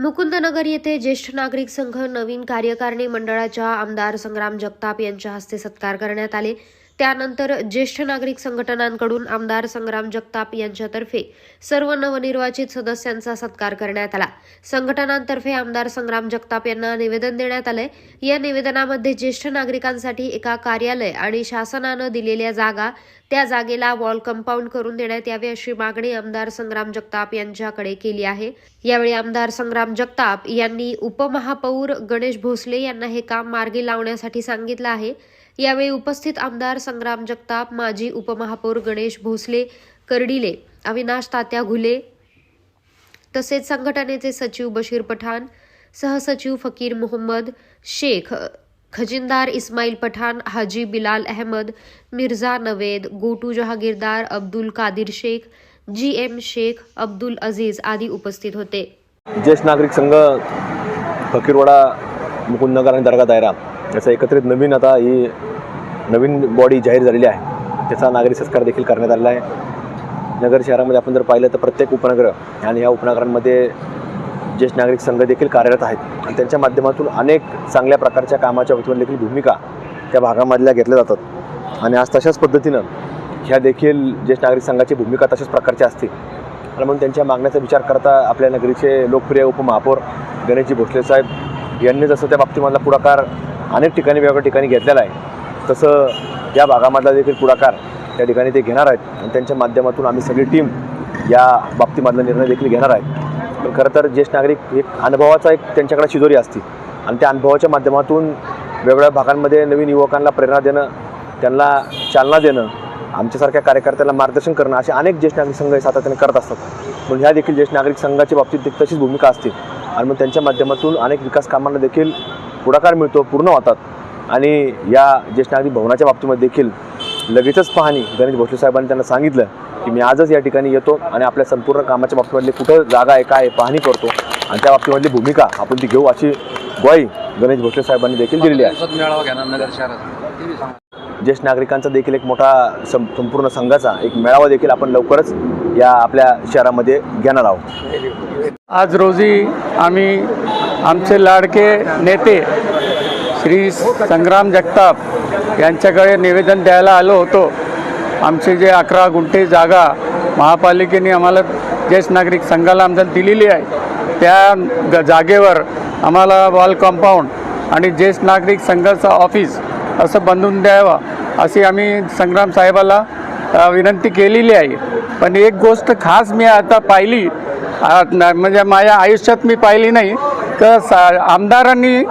मुकुंदनगर येथे ज्येष्ठ नागरिक संघ नवीन कार्यकारिणी मंडळाच्या आमदार संग्राम जगताप यांच्या हस्ते सत्कार करण्यात आले। त्यानंतर ज्येष्ठ नागरिक संघटनांकडून आमदार संग्राम जगताप यांच्यातर्फे सर्व नवनिर्वाचित सदस्यांचा सत्कार करण्यात आला। संघटनांतर्फे आमदार संग्राम जगताप यांना निवेदन देण्यात आले। या निवेदनामध्ये ज्येष्ठ नागरिकांसाठी एका कार्यालय आणि शासनाने दिलेल्या जागा त्या जागेला वॉल कंपाऊंड करून देण्यात यावे अशी मागणी आमदार संग्राम जगताप यांच्याकडे केली आहे। यावेळी आमदार संग्राम जगताप यांनी उपमहापौर गणेश भोसले यांना हे काम मार्गी लावण्यासाठी सांगितलं आहे। यावेळी उपस्थित आमदार संग्राम जगताप, माजी उपमहापौर गणेश भोसले कर्डिले, अविनाश तात्या घुले तसेच संघटनेचे सचिव बशीर पठाण, सहसचिव फकीर मोहम्मद शेख, खजिनदार इस्माईल पठाण, हाजी बिलाल अहमद, मिर्झा नवेद, गोटू जहागीरदार, अब्दुल कादिर शेख, GM शेख, अब्दुल अजीज आदी उपस्थित होते। ज्येष्ठ नागरिक संघ फकीरवाडा, मुकुंदनगर आणि दर्गा दायरा याचा एकत्रित आता ही नवीन बॉडी जाहीर झालेली आहे। त्याचा नागरिक सत्कार देखील करण्यात आलेला आहे। नगर शहरामध्ये आपण जर पाहिलं तर प्रत्येक उपनगर आणि या उपनगरांमध्ये ज्येष्ठ नागरिक संघ देखील कार्यरत आहेत आणि त्यांच्या माध्यमातून अनेक चांगल्या प्रकारच्या कामाच्या वतीने देखील भूमिका त्या भागामधल्या घेतल्या जातात आणि आज तशाच पद्धतीनं ह्या देखील ज्येष्ठ नागरिक संघाची भूमिका तशाच प्रकारची असते आणि म्हणून त्यांच्या मागण्याचा विचार करता आपल्या नगरीचे लोकप्रिय उपमहापौर गणेशजी भोसले साहेब यांनी जसं त्या बाबतीमधला पुढाकार अनेक ठिकाणी वेगवेगळ्या ठिकाणी घेतलेला आहे, तसं या भागामधला देखील पुढाकार त्या ठिकाणी ते घेणार आहेत आणि त्यांच्या माध्यमातून आम्ही सगळी टीम या बाबतीमधला निर्णय देखील घेणार आहेत। पण खरं तर ज्येष्ठ नागरिक एक अनुभवाचा एक त्यांच्याकडे शिदोरी असते आणि त्या अनुभवाच्या माध्यमातून वेगवेगळ्या भागांमध्ये नवीन युवकांना प्रेरणा देणं, त्यांना चालना देणं, आमच्यासारख्या कार्यकर्त्यांना मार्गदर्शन करणं असे अनेक ज्येष्ठ नागरिक संघ सातत्याने करत असतात। म्हणून ह्या देखील ज्येष्ठ नागरिक संघाच्या बाबतीत तशीच भूमिका असते आणि मग त्यांच्या माध्यमातून अनेक विकास कामांना देखील पुढाकार मिळतो, पूर्ण होतात आणि या ज्येष्ठ नागरिक भवनाच्या बाबतीमध्ये देखील लगेचच पाहणी गणेश भोसले साहेबांनी त्यांना सांगितलं की मी आजच या ठिकाणी येतो आणि आपल्या संपूर्ण कामाच्या बाबतीमधली कुठं जागा आहे, काय पाहणी करतो आणि त्या बाबतीमधली भूमिका आपण ती घेऊ अशी ग्वाही गणेश भोसले साहेबांनी देखील दिलेली आहे। ज्येष्ठ नागरिकांचा देखील एक मोठा संपूर्ण संघाचा एक मेळावा देखील आपण लवकरच या आपल्या शहरामध्ये घेणार आहोत। आज रोजी आम्ही आमचे लाडके नेते श्री संग्राम जगताप यांच्याकडे निवेदन द्यायला आलो होतो। आमचे जे 11 गुंठे जागा महापालिकेने आम्हाला ज्येष्ठ नागरिक संघाला आमदार दिलेली आहे, त्या जागेवर आम्हाला वॉल कंपाऊंड आणि ज्येष्ठ नागरिक संघाचं ऑफिस असं बांधून द्यावं अशी आम्ही संग्राम साहेबाला विनंती केलेली आहे। पण एक गोष्ट खास मी आता पाहिली, म्हणजे माझ्या आयुष्यात मी पाहिली नाही तर आमदारांनी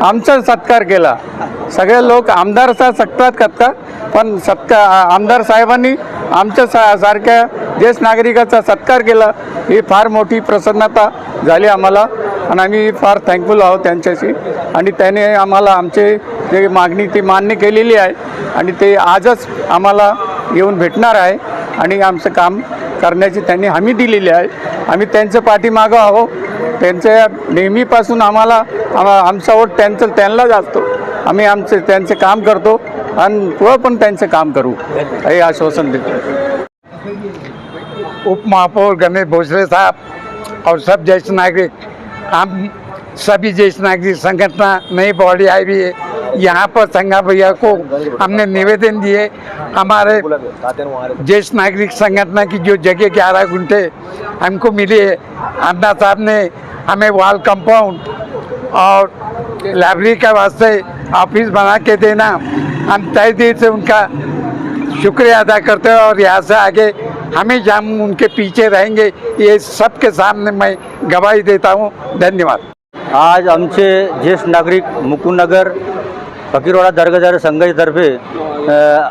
आमचा सत्कार केला। सगळे लोक आमदारचा सत्कार करतात, पण आमदार साहेबांनी आमच्या सारख्या ज्येष्ठ नागरिकाचा सत्कार केला, ही फार मोठी प्रसन्नता झाली आम्हाला आणि आम्ही फार थँकफुल आहोत त्यांच्याशी। आणि त्याने आम्हाला आमचे जे मागणी ती मान्य केलेली आहे आणि ते आजच आम्हाला येऊन भेटणार आहे आणि आमचं काम करण्याची त्यांनी हमी दिलेली आहे। आम्ही त्यांच्या पाठीमागं आहोत, त्यांच्या नेहमीपासून आमचा वोट त्यांनाच असतो। आम्ही त्यांचे काम करतो आणि पुढं पण त्यांचं काम करू हे आश्वासन देतो। उपमहापौर गणेश भोसले साहब और सब ज्येष्ठ नागरिक, हम सभी ज्येष्ठ नागरिक संगठन नई बॉडी आई हुई है। यहाँ पर संगा भैया को हमने निवेदन दिए, हमारे ज्येष्ठ नागरिक संगठन की जो जगह 11 गुंठे हमको मिली है, अन्ना साहब ने हमें वॉल कंपाउंड और लाइब्रेरी के वास्ते ऑफिस बना के देना, हम तय दिल से उनका शुक्रिया अदा करते हैं और यहाँ से आगे हमेशा हम उनके पीछे रहेंगे, ये सबके सामने मैं गवाही देता हूँ। धन्यवाद। आज आमचे ज्येष्ठ नागरिक मुकुंदनगर फकीरवाडा दर्गा दायरा संघातर्फे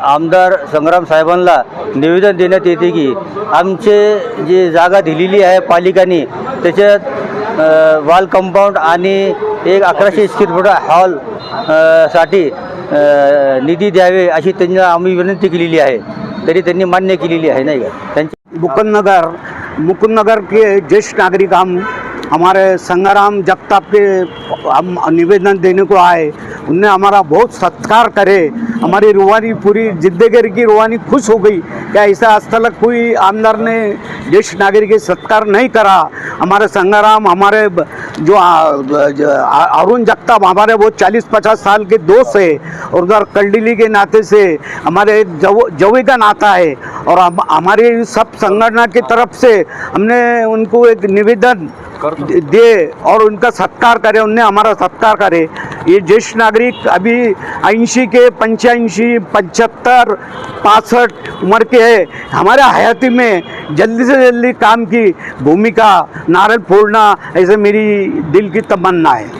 आमदार संग्राम साहेबांना निवेदन देण्यात येते की आमचे जे जागा दिलेली आहे पालिकांनी त्याच्यात वॉल कंपाऊंड आणि एक 1100 स्क्वेअर फूट हॉल साठी निधी द्यावे अशी त्यांना आम्ही विनंती केलेली आहे, तरी त्यांनी मान्य केलेली आहे नाही का। त्यांची मुकुंदनगर के ज्येष्ठ नागरिक हमारे संग्राम जगताप के हम निवेदन देने को आए, उनने हमारा बहुत सत्कार करे, हमारी रूहानी पूरी जिंदगी की रूहानी खुश हो गई। क्या ऐसा आज तक कोई आमदार ने ज्येष्ठ नागरिक के सत्कार नहीं करा। हमारे संग्राम हमारे अरुण जगताप हमारे वो 40-50 साल के दोस्त है और उधर कलडिली के नाते से हमारे जवी का नाता है और हमारी सब संगठन की तरफ से हमने उनको एक निवेदन दे और उनका सत्कार करे, उनने हमारा सत्कार करे। ये ज्येष्ठ नागरिक अभी 80 के 85, 75, 65 उम्र के है। हमारे हयाती में जल्दी से जल्दी काम की भूमिका नारियल फोड़ना ऐसे मेरी दिल की तमन्ना है।